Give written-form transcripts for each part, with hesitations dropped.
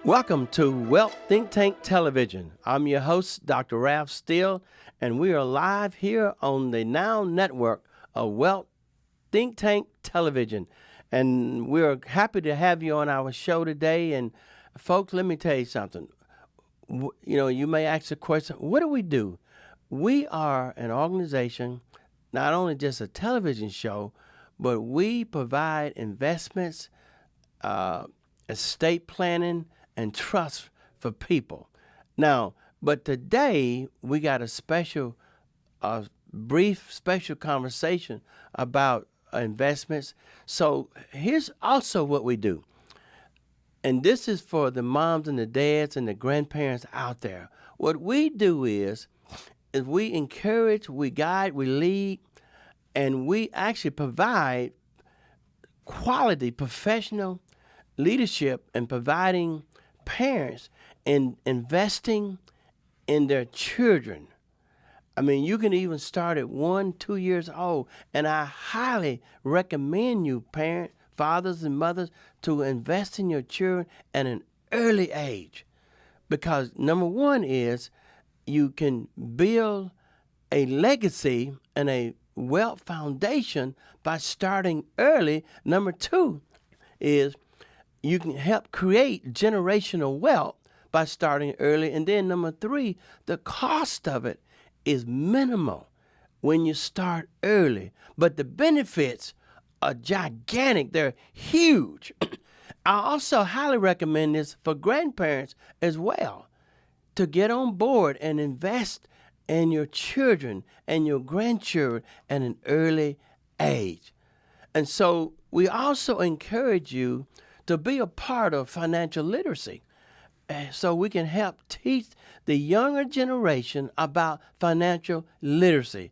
Welcome to Wealth Think Tank Television. I'm your host, Dr. Ralph Steele, and we are live here on the Now Network of Wealth Think Tank Television. And we're happy to have you on our show today. And folks, let me tell you something. You may ask the question, what do we do? We are an organization, not only just a television show, but we provide investments, estate planning, and trust for people. Now, but today we got a brief special conversation about investments. So here's also what we do. And this is for the moms and the dads and the grandparents out there. What we do is we encourage, we guide, we lead, and we actually provide quality professional leadership and providing parents in investing in their children. I mean, you can even start at 1, 2 years old, and I highly recommend you, parents, fathers and mothers, to invest in your children at an early age, because number one is you can build a legacy and a wealth foundation by starting early. Number two is you can help create generational wealth by starting early. And then number three, the cost of it is minimal when you start early. But the benefits are gigantic. They're huge. I also highly recommend this for grandparents as well, to get on board and invest in your children and your grandchildren at an early age. And so we also encourage you to be a part of financial literacy, so we can help teach the younger generation about financial literacy.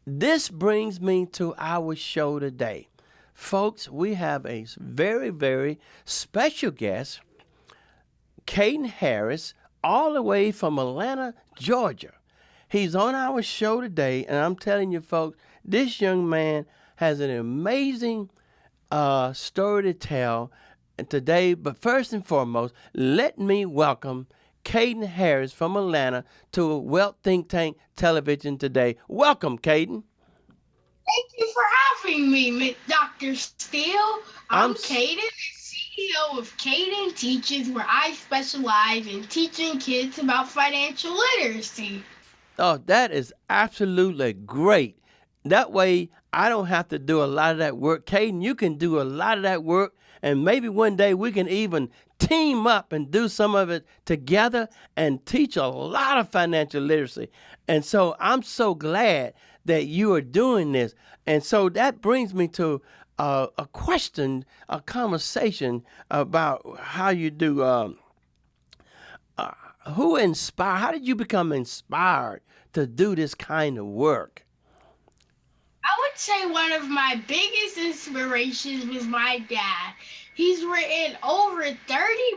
This brings me to our show today. Folks, we have a very, very special guest, Caden Harris, all the way from Atlanta, Georgia. He's on our show today, and I'm telling you, folks, this young man has an amazing story to tell today. But first and foremost, let me welcome Caden Harris from Atlanta to Wealth Think Tank Television today. Welcome, Caden. Thank you for having me, Dr. Steele. I'm Caden, CEO of Caden Teaches, where I specialize in teaching kids about financial literacy. Oh, that is absolutely great. That way, I don't have to do a lot of that work. Caden, you can do a lot of that work, and maybe one day we can even team up and do some of it together and teach a lot of financial literacy. And so I'm so glad that you are doing this. And so that brings me to a question, a conversation about how you do, how did you become inspired to do this kind of work? I would say one of my biggest inspirations was my dad. He's written over 30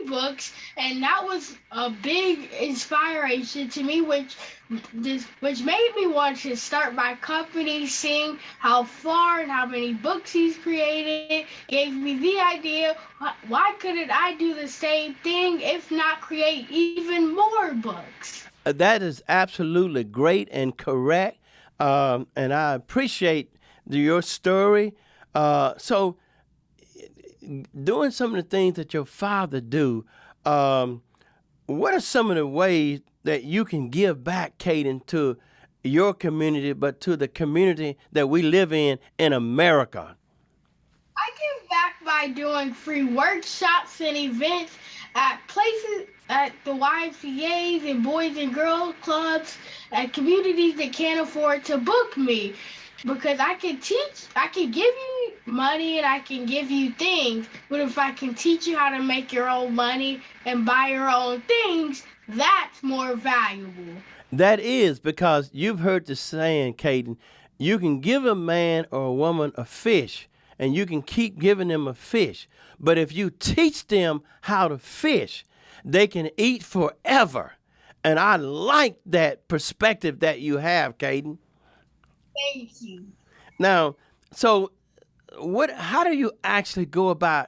books, and that was a big inspiration to me, which made me want to start my company, seeing how far and how many books he's created. Gave me the idea, why couldn't I do the same thing, if not create even more books? That is absolutely great and correct. And I appreciate your story. So doing some of the things that your father do, what are some of the ways that you can give back, Caden, to your community, but to the community that we live in America? I give back by doing free workshops and events at places, at the YMCAs and Boys and Girls Clubs, at communities that can't afford to book me. Because I can give you money and I can give you things, but if I can teach you how to make your own money and buy your own things, that's more valuable. That is, because you've heard the saying, Caden, you can give a man or a woman a fish, and you can keep giving them a fish. But if you teach them how to fish, they can eat forever. And I like that perspective that you have, Caden. Thank you. Now, so how do you actually go about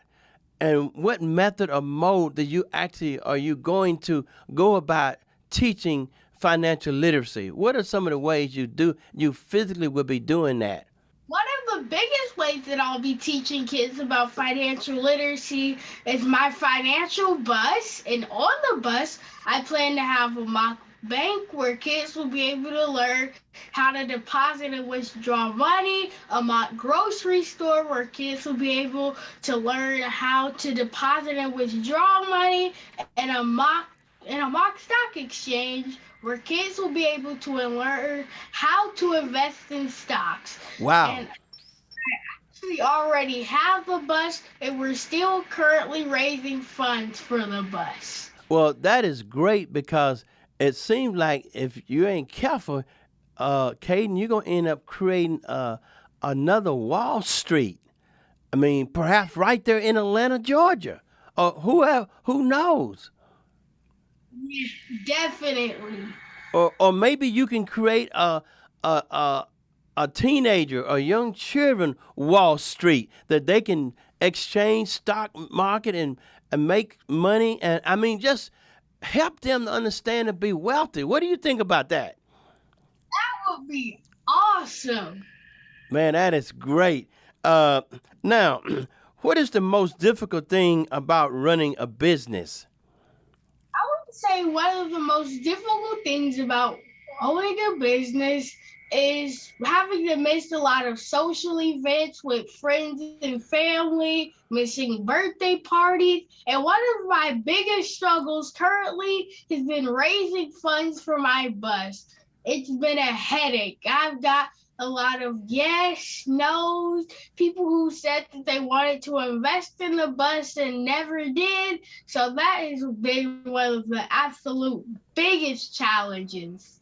And what method or mode do you actually are you going to go about teaching financial literacy? What are some of the ways you physically will be doing that? One of the biggest ways that I'll be teaching kids about financial literacy is my financial bus. And on the bus, I plan to have a mock bank where kids will be able to learn how to deposit and withdraw money, a mock grocery store where kids will be able to learn how to deposit and withdraw money, and a mock stock exchange where kids will be able to learn how to invest in stocks. Wow. And we already have the bus, and we're still currently raising funds for the bus. Well, that is great because it seems like if you ain't careful, Caden, you're gonna end up creating another Wall Street. I mean, perhaps right there in Atlanta, Georgia, or who knows? Yeah, definitely. Or maybe you can create a teenager or young children Wall Street that they can exchange stock market and make money, and I mean just help them to understand and be wealthy. What do you think about that? That would be awesome. Man, that is great. Now, what is the most difficult thing about running a business? I would say one of the most difficult things about owning a business is having to miss a lot of social events with friends and family, missing birthday parties. And one of my biggest struggles currently has been raising funds for my bus. It's been a headache. I've got a lot of yes, no's, people who said that they wanted to invest in the bus and never did. So that has been one of the absolute biggest challenges.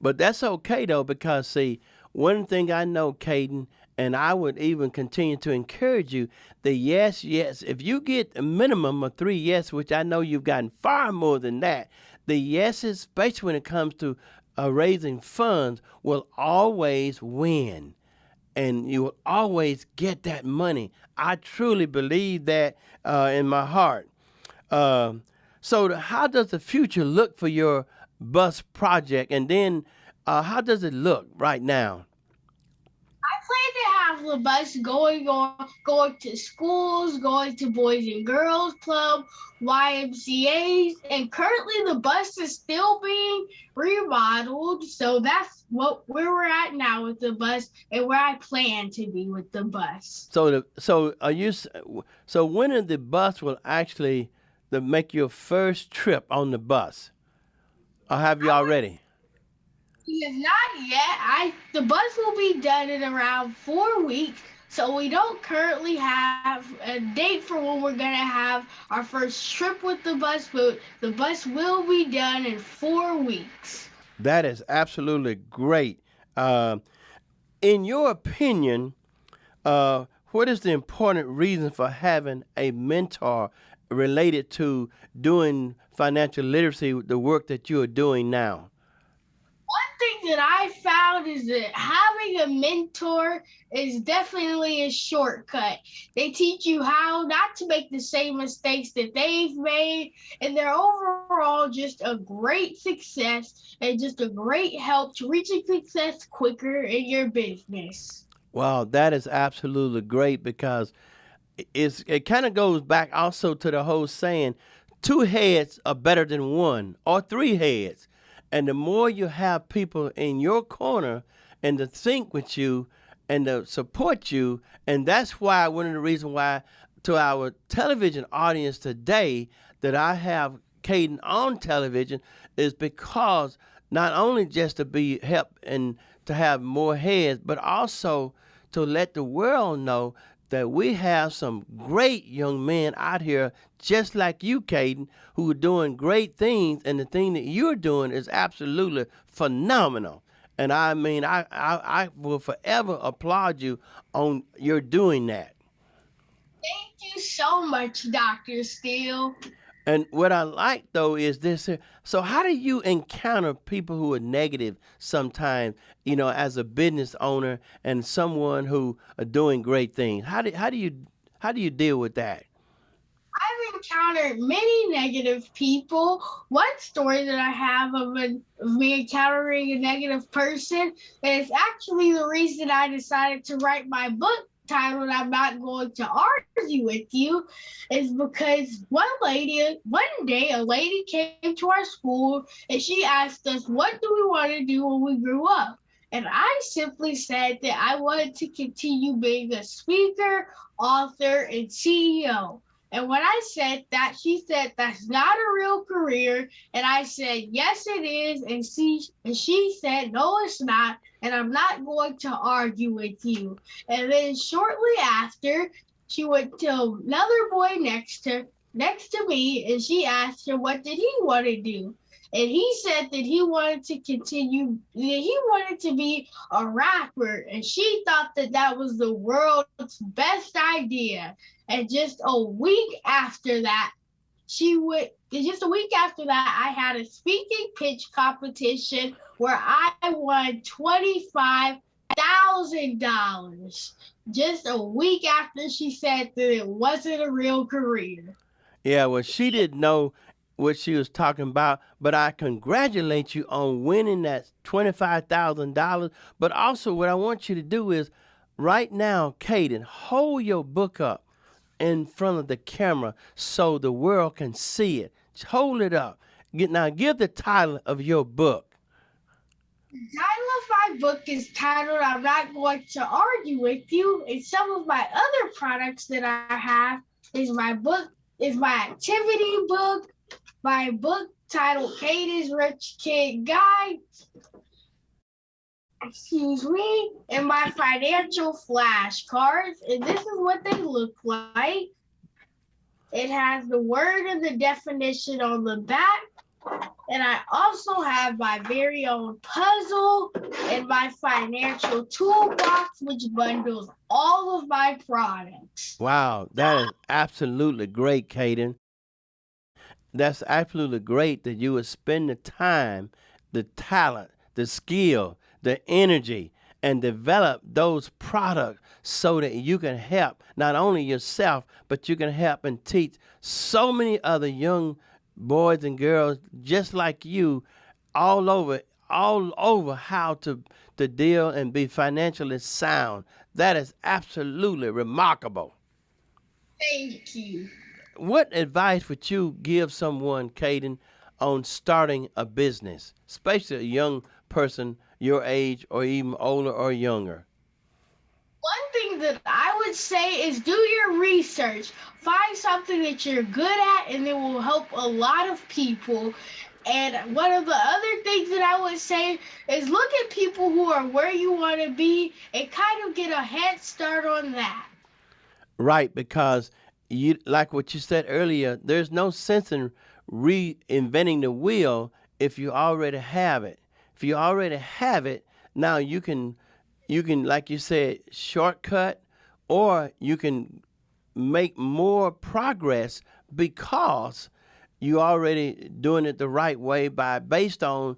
But that's okay though, because see, one thing I know, Caden, and I would even continue to encourage you, the yes, yes. If you get a minimum of three yes, which I know you've gotten far more than that, the yeses, especially when it comes to raising funds, will always win. And you will always get that money. I truly believe that in my heart. Um, how does the future look for your bus project? And then, how does it look right now? I plan to have the bus going to schools, going to Boys and Girls Club, YMCA's, and currently the bus is still being remodeled. So that's where we're at now with the bus and where I plan to be with the bus. So when is the bus will actually make your first trip on the bus? Or have you I would already? We have not yet. The bus will be done in around 4 weeks, so we don't currently have a date for when we're gonna have our first trip with the bus, but the bus will be done in 4 weeks. That is absolutely great. Uh, in your opinion, what is the important reason for having a mentor related to doing financial literacy, the work that you are doing now? One thing that I found is that having a mentor is definitely a shortcut. They teach you how not to make the same mistakes that they've made, and they're overall just a great success and just a great help to reaching success quicker in your business. Wow, that is absolutely great because it kind of goes back also to the whole saying, two heads are better than one, or three heads. And the more you have people in your corner and to think with you and to support you, and that's why one of the reasons why to our television audience today that I have Caden on television is because not only just to be help and to have more heads, but also to let the world know that we have some great young men out here just like you, Caden, who are doing great things, and the thing that you're doing is absolutely phenomenal. And I mean, I will forever applaud you on your doing that. Thank you so much, Dr. Steele. And what I like though is this here. So how do you encounter people who are negative sometimes, as a business owner and someone who are doing great things? How do you deal with that? encountered many negative people. One story that I have of me encountering a negative person is actually the reason I decided to write my book titled "I'm Not Going to Argue with You," is because one day, a lady came to our school and she asked us, "What do we want to do when we grew up?" And I simply said that I wanted to continue being a speaker, author, and CEO. And when I said that, she said that's not a real career. And I said, yes, it is. And she said, no, it's not. And I'm not going to argue with you. And then shortly after, she went to another boy next to me, and she asked him what did he want to do. And he said that he wanted to be a rapper, and she thought that that was the world's best idea. And just a week after that, I had a speaking pitch competition where I won $25,000. Just a week after she said that it wasn't a real career. Yeah, well, she didn't know what she was talking about, but I congratulate you on winning that $25,000. But also, what I want you to do is right now, Caden, hold your book up in front of the camera so the world can see it. Just hold it up. Now, give the title of your book. The title of my book is titled "I'm Not Going to Argue with You," and some of my other products that I have is my activity book, my book titled Caden's Rich Kid Guide, and my financial flashcards. And this is what they look like. It has the word and the definition on the back. And I also have my very own puzzle and my financial toolbox, which bundles all of my products. Wow, that is absolutely great, Caden. That's absolutely great that you would spend the time, the talent, the skill, the energy, and develop those products so that you can help not only yourself, but you can help and teach so many other young boys and girls just like you all over how to deal and be financially sound. That is absolutely remarkable. Thank you. What advice would you give someone, Caden, on starting a business, especially a young person your age or even older or younger? One thing that I would say is do your research. Find something that you're good at and it will help a lot of people. And one of the other things that I would say is look at people who are where you want to be and kind of get a head start on that. Right, because you like what you said earlier, there's no sense in reinventing the wheel if you already have it. If you already have it, now you can like you said shortcut, or you can make more progress because you already doing it the right way by based on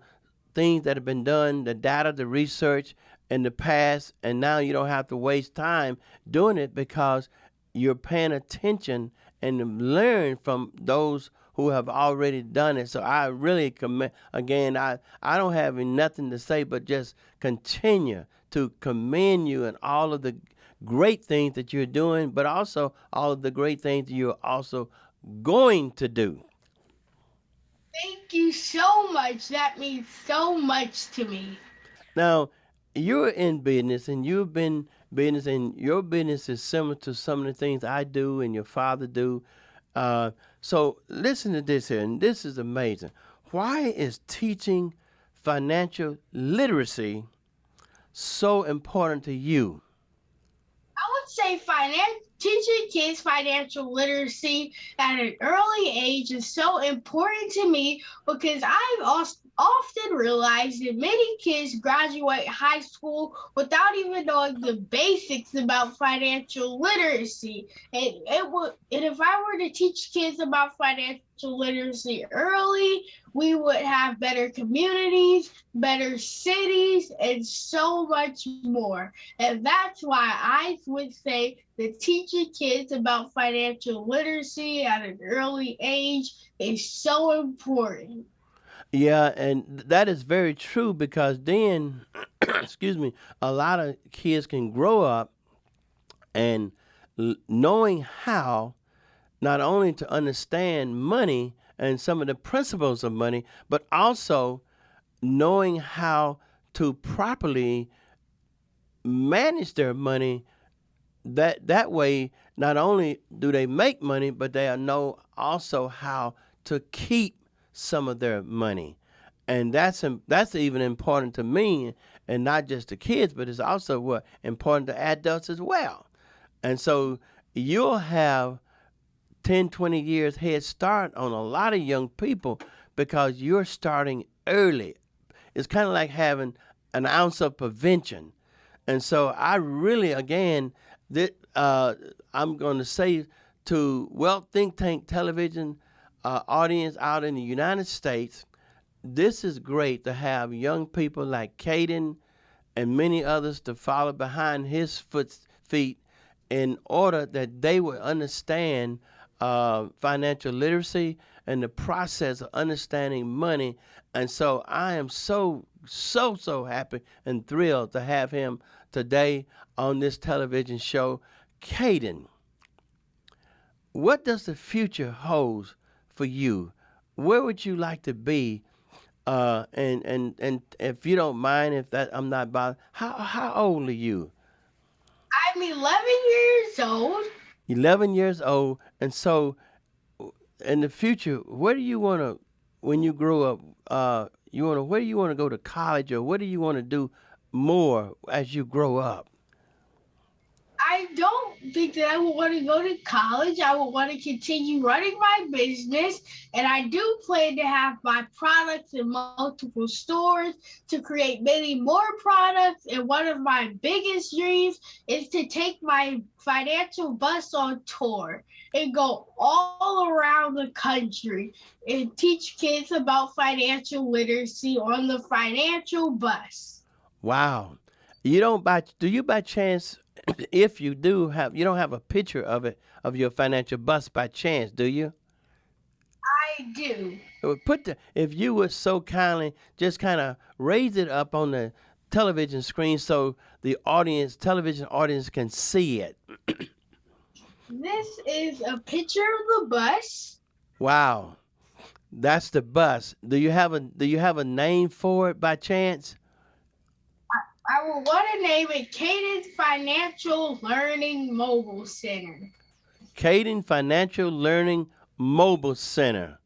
things that have been done, the data, the research in the past, and now you don't have to waste time doing it because you're paying attention and learn from those who have already done it. So I really commend again. I don't have nothing to say but just continue to commend you and all of the great things that you're doing, but also all of the great things that you're also going to do. Thank you so much. That means so much to me. Now, you're in business and you've been business and your business is similar to some of the things I do and your father do. So listen to this here, and this is amazing. Why is teaching financial literacy so important to you? I would say teaching kids financial literacy at an early age is so important to me because often realized that many kids graduate high school without even knowing the basics about financial literacy. And if I were to teach kids about financial literacy early, we would have better communities, better cities, and so much more. And that's why I would say that teaching kids about financial literacy at an early age is so important. Yeah, and that is very true because then, excuse me, a lot of kids can grow up and knowing how not only to understand money and some of the principles of money, but also knowing how to properly manage their money. That way, not only do they make money, but they know also how to keep some of their money, and that's even important to me, and not just the kids, but it's also what important to adults as well. And so you'll have 10, 20 years head start on a lot of young people because you're starting early. It's kind of like having an ounce of prevention. And so I really, again, that I'm going to say to Wealth Think Tank television audience out in the United States, this is great to have young people like Caden and many others to follow behind his feet in order that they would understand financial literacy and the process of understanding money. And so I am so happy and thrilled to have him today on this television show. Caden, what does the future hold for you? Where would you like to be? And if you don't mind, if that I'm not bothered, how old are you? I'm 11 years old. 11 years old, and so in the future, where do you want to, when you grow up, you want to, where do you want to go to college, or what do you want to do more as you grow up? I don't think that I would want to go to college. I would want to continue running my business, and I do plan to have my products in multiple stores to create many more products. And one of my biggest dreams is to take my financial bus on tour and go all around the country and teach kids about financial literacy on the financial bus. Wow. You don't by do you by chance if you do have you don't have a picture of it of your financial bust by chance, do you? I do. Put the if you would so kindly just kind of raise it up on the television screen so the television audience can see it. This is a picture of the bus. Wow. That's the bus. Do you have a name for it by chance? I will want to name it Caden Financial Learning Mobile Center. Caden Financial Learning Mobile Center.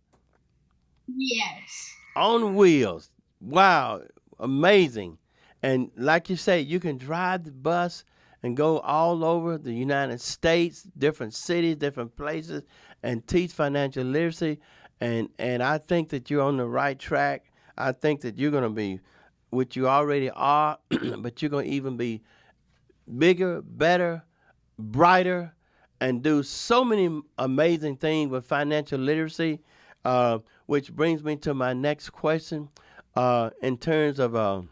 Yes. On wheels. Wow, amazing. And like you say, you can drive the bus and go all over the United States, different cities, different places, and teach financial literacy. And I think that you're on the right track. I think that you're going to be what you already are, but you're going to even be bigger, better, brighter, and do so many amazing things with financial literacy. Which brings me to my next question. In terms of,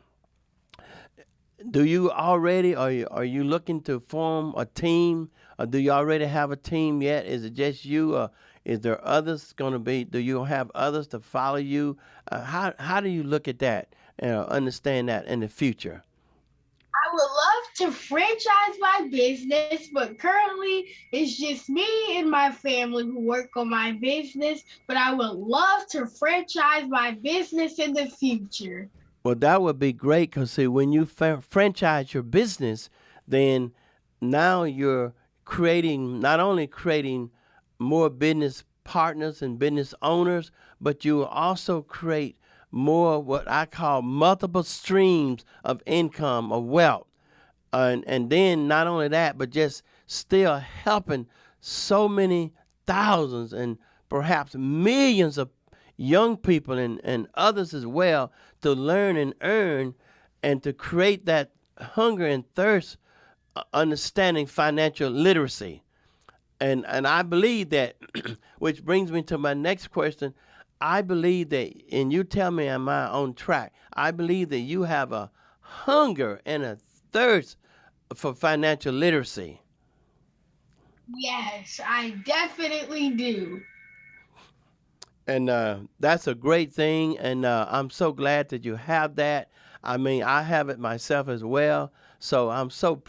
do you already are you looking to form a team? Or do you already have a team yet? Is it just you, or is there others going to be? Do you have others to follow you? How do you look at that and understand that in the future? I would love to franchise my business, but currently it's just me and my family who work on my business. But I would love to franchise my business in the future. Well, that would be great because, see, when you franchise your business, then now you're creating, not only creating more business partners and business owners, but you will also create more what I call multiple streams of income or wealth. And then not only that, but just still helping so many thousands and perhaps millions of young people and others as well to learn and earn and to create that hunger and thirst, understanding financial literacy. And I believe that, which brings me to my next question. I believe that, and you tell me am I on track? I believe that you have a hunger and a thirst for financial literacy. Yes, I definitely do. And that's a great thing, and I'm so glad that you have that. I mean, I have it myself as well. So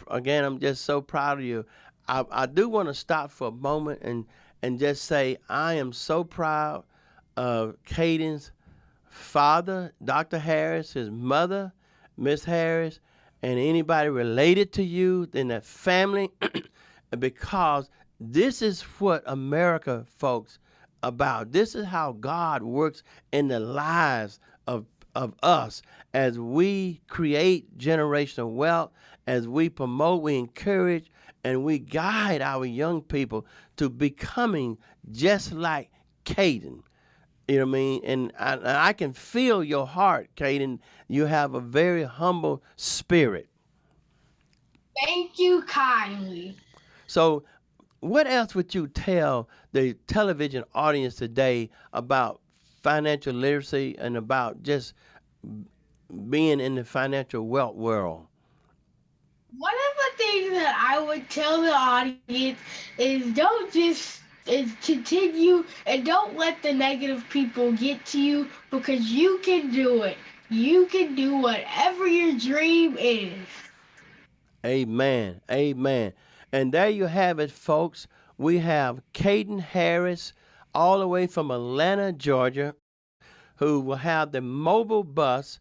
again, I'm just so proud of you. I do want to stop for a moment and just say I am so proud of Caden's father, Dr. Harris, his mother, Miss Harris, and anybody related to you in that family, because this is what America, folks, about. This is how God works in the lives of us as we create generational wealth, as we promote, we encourage, and we guide our young people to becoming just like Caden. You know what I mean? And I can feel your heart, Caden. You have a very humble spirit. Thank you kindly. So, what else would you tell the television audience today about financial literacy and about just being in the financial wealth world? One of the things that I would tell the audience is don't just is continue and don't let the negative people get to you because you can do it. You can do whatever your dream is. Amen. Amen. And there you have it, folks. We have Caden Harris all the way from Atlanta, Georgia, who will have the mobile bus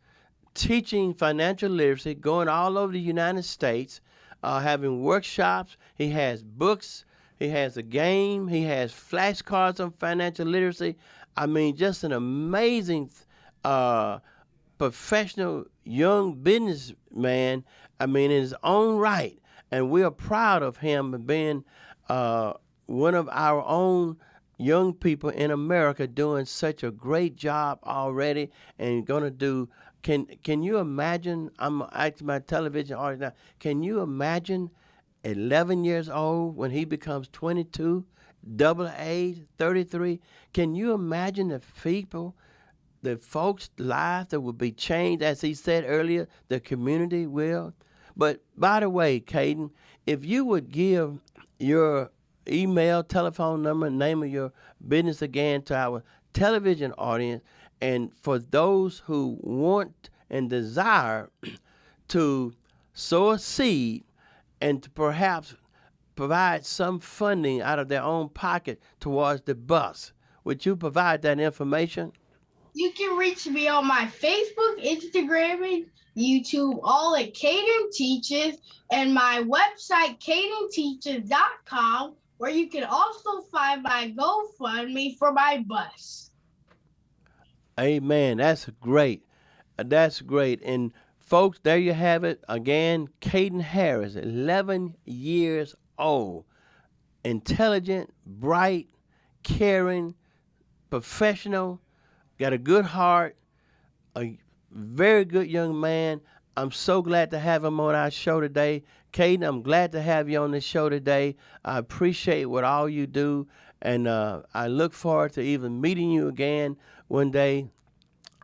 teaching financial literacy, going all over the United States, having workshops. He has books. He has a game. He has flashcards on financial literacy. I mean, just an amazing uh, professional young businessman. I mean, in his own right, and we are proud of him being uh, one of our own young people in America doing such a great job already, and going to do. Can you imagine? I'm asking my television audience now. Can you imagine 11 years old when he becomes 22, double age, 33? Can you imagine the folks' lives that will be changed, as he said earlier, the community will. But by the way, Caden, if you would give your email, telephone number, name of your business again to our television audience, and for those who want and desire to sow a seed and to perhaps provide some funding out of their own pocket towards the bus, would you provide that information? You can reach me on my Facebook, Instagram, and YouTube, all at Caden Teaches, and my website, CadenTeaches.com, where you can also find my GoFundMe for my bus. Amen. That's great. That's great. And folks, there you have it. Again, Caden Harris, 11 years old, intelligent, bright, caring, professional, got a good heart, a very good young man. I'm so glad to have him on our show today. Caden, I'm glad to have you on the show today. I appreciate what all you do, and I look forward to even meeting you again one day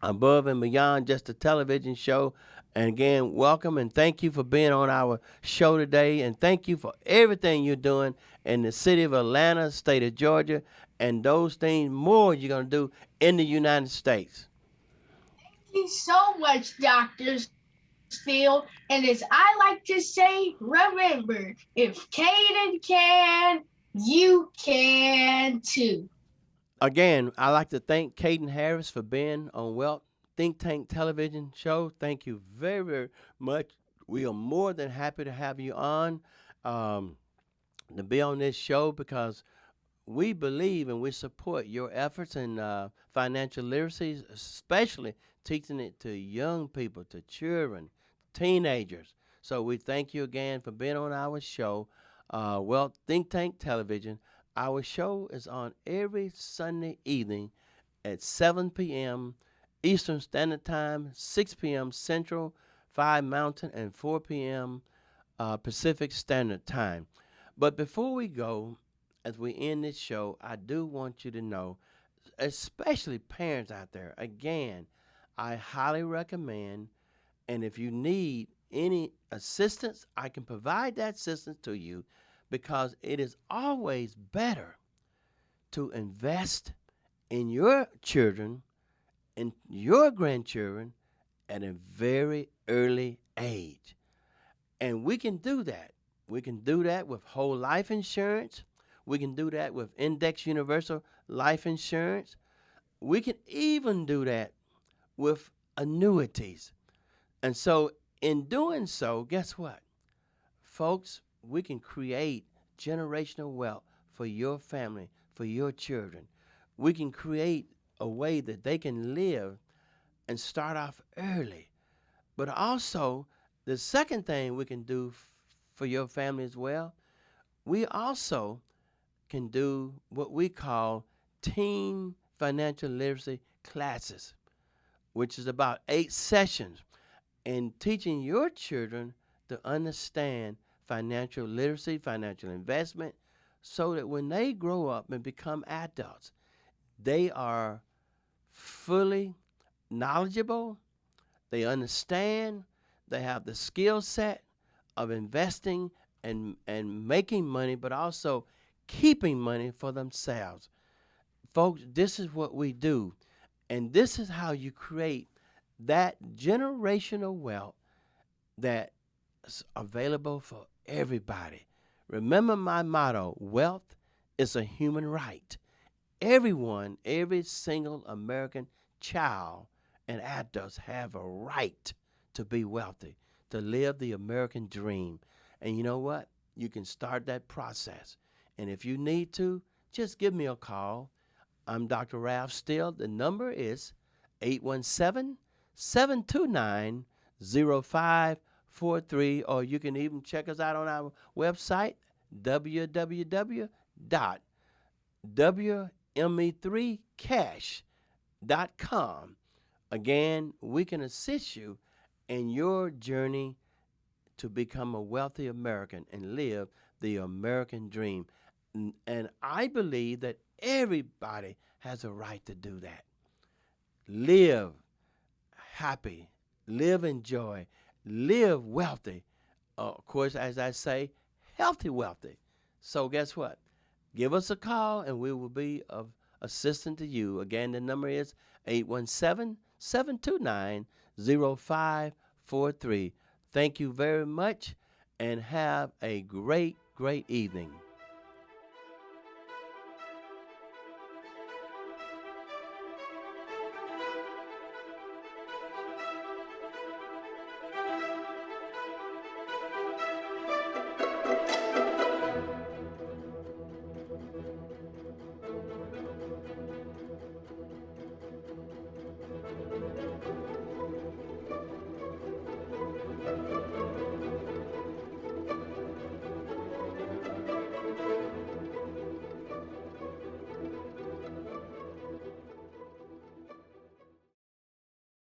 above and beyond just a television show. And again, welcome and thank you for being on our show today. And thank you for everything you're doing in the city of Atlanta, state of Georgia, and those things more you're going to do in the United States. Thank you so much, Dr. Steele. And as I like to say, remember, if Caden can, you can too. Again, I'd like to thank Caden Harris for being on Wealth Think Tank television show. Thank you very, very much. We are more than happy to have you on um, to be on this show because we believe and we support your efforts in financial literacy, especially teaching it to young people, to children, teenagers. So we thank you again for being on our show, Well Think Tank Television. Our show is on every Sunday evening at 7 p.m. Eastern Standard Time, 6 p.m. Central, 5 Mountain, and 4 p.m. Pacific Standard Time. But before we go, as we end this show, I do want you to know, especially parents out there, again, I highly recommend, and if you need any assistance, I can provide that assistance to you because it is always better to invest in your children and your grandchildren at a very early age. And we can do that. We can do that with whole life insurance. We can do that with index universal life insurance. We can even do that with annuities. And so, in doing so, guess what? Folks, we can create generational wealth for your family, for your children. We can create a way that they can live and start off early. But also, the second thing we can do for your family as well, we also can do what we call teen financial literacy classes, which is about 8 sessions in teaching your children to understand financial literacy, financial investment, so that when they grow up and become adults, they are fully knowledgeable, they understand, they have the skill set of investing and making money, but also keeping money for themselves. Folks, this is what we do. And this is how you create that generational wealth that's available for everybody. Remember my motto, wealth is a human right. Everyone, every single American child and adults have a right to be wealthy, to live the American dream. And you know what? You can start that process. And if you need to, just give me a call. I'm Dr. Ralph Steele. The number is 817-729-0543, or you can even check us out on our website, www.wme3cash.com. Again, we can assist you in your journey to become a wealthy American and live the American dream. And I believe that everybody has a right to do that. Live happy, live in joy, live wealthy. Of course, as I say, healthy wealthy. So guess what? Give us a call and we will be of assistance to you. Again, the number is 817-729-0543. Thank you very much and have a great, great evening.